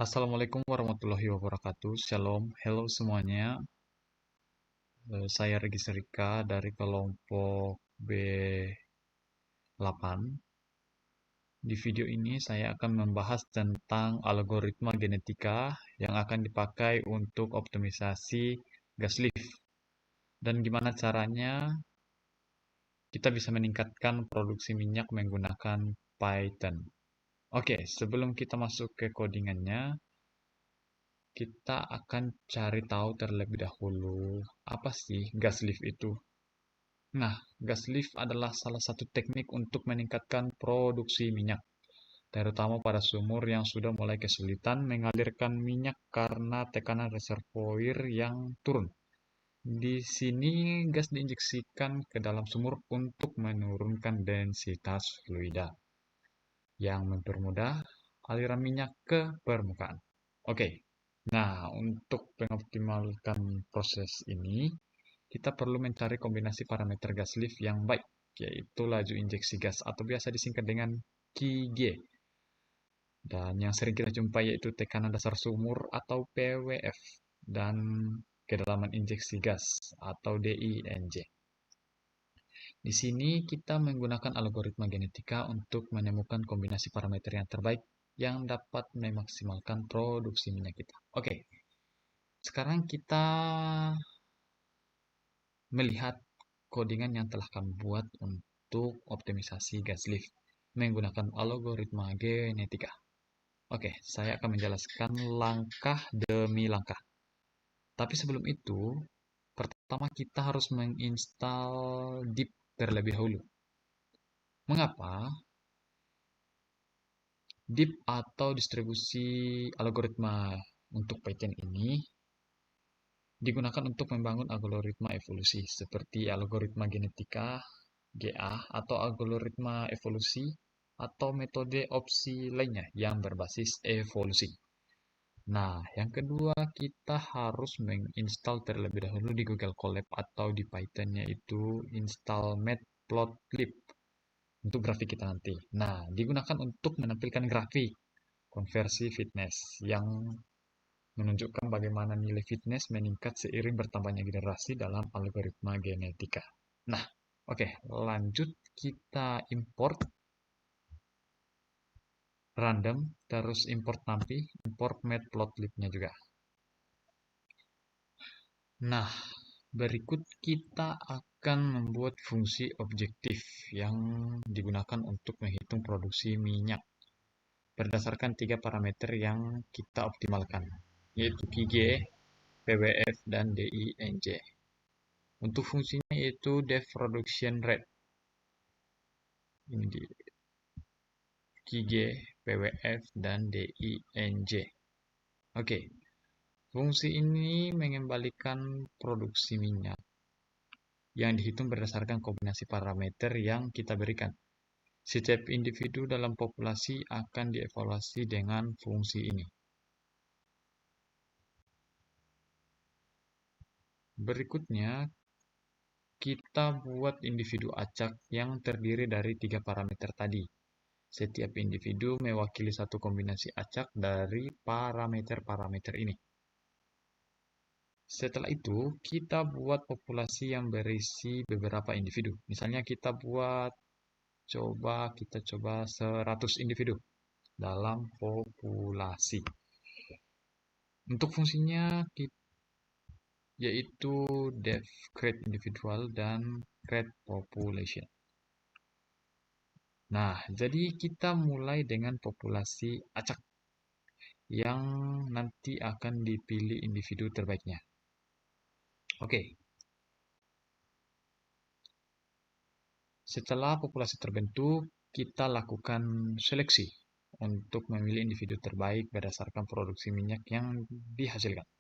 Assalamualaikum warahmatullahi wabarakatuh. Shalom, hello semuanya. Saya Regi Serika dari kelompok B8. Di video ini saya akan membahas tentang algoritma genetika yang akan dipakai untuk optimisasi gas lift dan gimana caranya kita bisa meningkatkan produksi minyak menggunakan Python. Oke, sebelum kita masuk ke codingannya, kita akan cari tahu terlebih dahulu apa sih gas lift itu. Nah, gas lift adalah salah satu teknik untuk meningkatkan produksi minyak, terutama pada sumur yang sudah mulai kesulitan mengalirkan minyak karena tekanan reservoir yang turun. Di sini gas diinjeksikan ke dalam sumur untuk menurunkan densitas fluida yang mempermudah aliran minyak ke permukaan. Oke. Nah, untuk mengoptimalkan proses ini, kita perlu mencari kombinasi parameter gas lift yang baik, yaitu laju injeksi gas atau biasa disingkat dengan QG. Dan yang sering kita jumpai yaitu tekanan dasar sumur atau PWF dan kedalaman injeksi gas atau DINJ. Di sini kita menggunakan algoritma genetika untuk menemukan kombinasi parameter yang terbaik yang dapat memaksimalkan produksi minyak kita. Oke, sekarang kita melihat codingan yang telah kami buat untuk optimisasi gas lift menggunakan algoritma genetika. Oke, saya akan menjelaskan langkah demi langkah. Tapi sebelum itu, pertama kita harus menginstal dip terlebih dahulu. Mengapa? Dip atau distribusi algoritma untuk Python ini digunakan untuk membangun algoritma evolusi seperti algoritma genetika GA atau algoritma evolusi atau metode opsi lainnya yang berbasis evolusi. Nah, yang kedua kita harus menginstal terlebih dahulu di Google Colab atau di Python yaitu install matplotlib untuk grafik kita nanti. Nah, digunakan untuk menampilkan grafik konversi fitness yang menunjukkan bagaimana nilai fitness meningkat seiring bertambahnya generasi dalam algoritma genetika. Nah, oke, lanjut kita import random, terus import nanti, import matplotlib-nya juga. Nah, berikut kita akan membuat fungsi objektif yang digunakan untuk menghitung produksi minyak berdasarkan 3 parameter yang kita optimalkan, yaitu QG, PWF, dan DINJ. Untuk fungsinya yaitu def production rate. Ini di QG, PWF, dan DINJ. Oke, fungsi ini mengembalikan produksi minyak yang dihitung berdasarkan kombinasi parameter yang kita berikan. Setiap individu dalam populasi akan dievaluasi dengan fungsi ini. Berikutnya, kita buat individu acak yang terdiri dari 3 parameter tadi. Setiap individu mewakili satu kombinasi acak dari parameter-parameter ini. Setelah itu, kita buat populasi yang berisi beberapa individu. Misalnya kita coba 100 individu dalam populasi. Untuk fungsinya yaitu def create individual dan create population. Nah, jadi kita mulai dengan populasi acak yang nanti akan dipilih individu terbaiknya. Oke. Setelah populasi terbentuk, kita lakukan seleksi untuk memilih individu terbaik berdasarkan produksi minyak yang dihasilkan.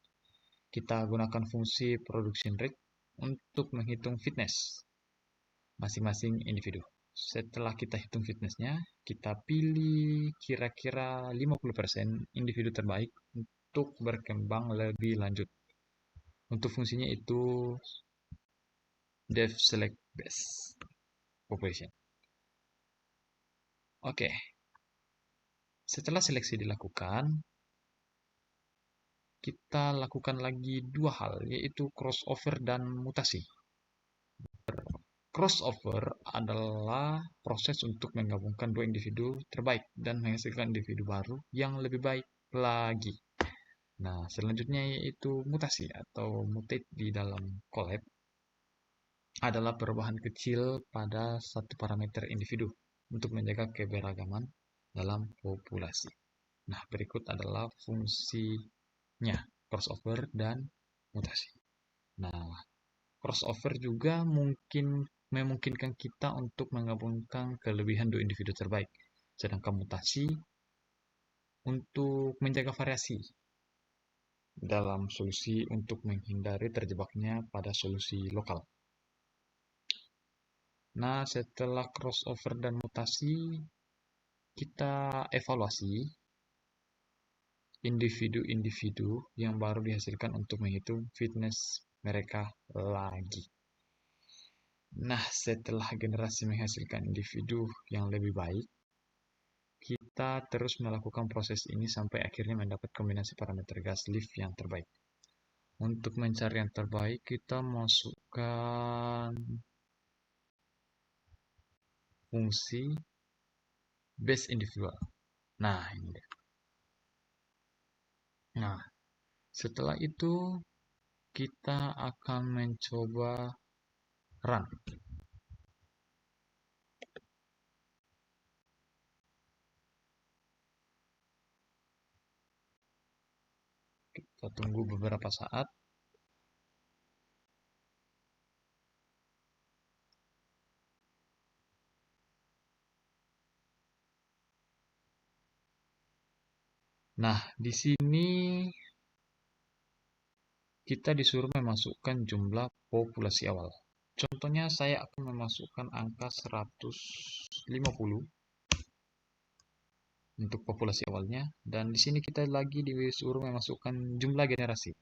Kita gunakan fungsi production rate untuk menghitung fitness masing-masing individu. Setelah kita hitung fitnessnya, kita pilih kira-kira 50% individu terbaik untuk berkembang lebih lanjut. Untuk fungsinya itu def select best population. Oke. Setelah seleksi dilakukan, kita lakukan lagi dua hal, yaitu crossover dan mutasi. Crossover adalah proses untuk menggabungkan dua individu terbaik dan menghasilkan individu baru yang lebih baik lagi. Nah, selanjutnya yaitu mutasi atau mutate di dalam collab adalah perubahan kecil pada satu parameter individu untuk menjaga keberagaman dalam populasi. Nah, berikut adalah fungsinya crossover dan mutasi. Nah, crossover juga memungkinkan kita untuk menggabungkan kelebihan dua individu terbaik, sedangkan mutasi untuk menjaga variasi dalam solusi untuk menghindari terjebaknya pada solusi lokal. Nah, setelah crossover dan mutasi, kita evaluasi individu-individu yang baru dihasilkan untuk menghitung fitness mereka lagi. Nah, setelah generasi menghasilkan individu yang lebih baik, kita terus melakukan proses ini sampai akhirnya mendapat kombinasi parameter gas lift yang terbaik. Untuk mencari yang terbaik, kita masukkan fungsi base individual. Nah, ini dia. Nah, setelah itu kita akan mencoba run. Kita tunggu beberapa saat. Nah, di sini kita disuruh memasukkan jumlah populasi awal. Contohnya saya akan memasukkan angka 150 untuk populasi awalnya, dan di sini kita lagi disuruh memasukkan jumlah generasi.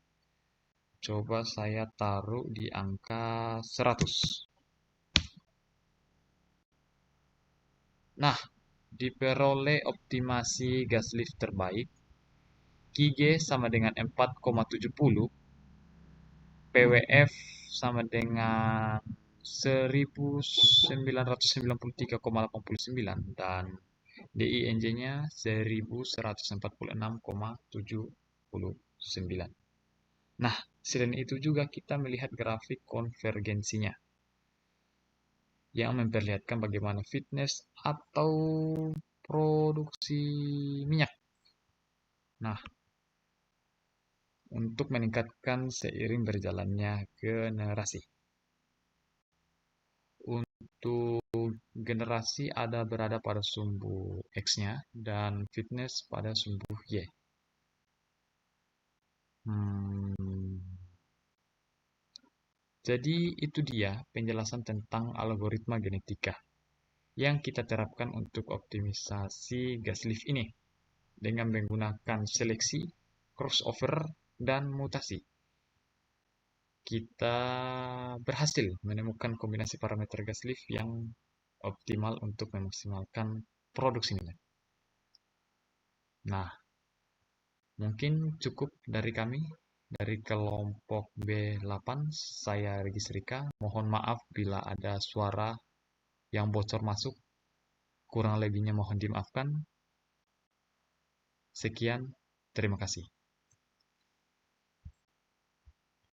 Coba saya taruh di angka 100. Nah, diperoleh optimasi gas lift terbaik. QG sama dengan 4,70, PWF sama dengan 1993,89, dan DINJ-nya 1146,79. Nah, selain itu juga kita melihat grafik konvergensinya yang memperlihatkan bagaimana fitness atau produksi minyak. Nah, untuk meningkatkan seiring berjalannya generasi. Untuk generasi ada berada pada sumbu X-nya dan fitness pada sumbu Y. Jadi itu dia penjelasan tentang algoritma genetika yang kita terapkan untuk optimisasi gas lift ini dengan menggunakan seleksi, crossover, dan mutasi. Kita berhasil menemukan kombinasi parameter gas lift yang optimal untuk memaksimalkan produksi minyak. Nah, mungkin cukup dari kami, dari kelompok B8. Saya Regis Rika. Mohon maaf bila ada suara yang bocor masuk. Kurang lebihnya mohon dimaafkan. Sekian, terima kasih.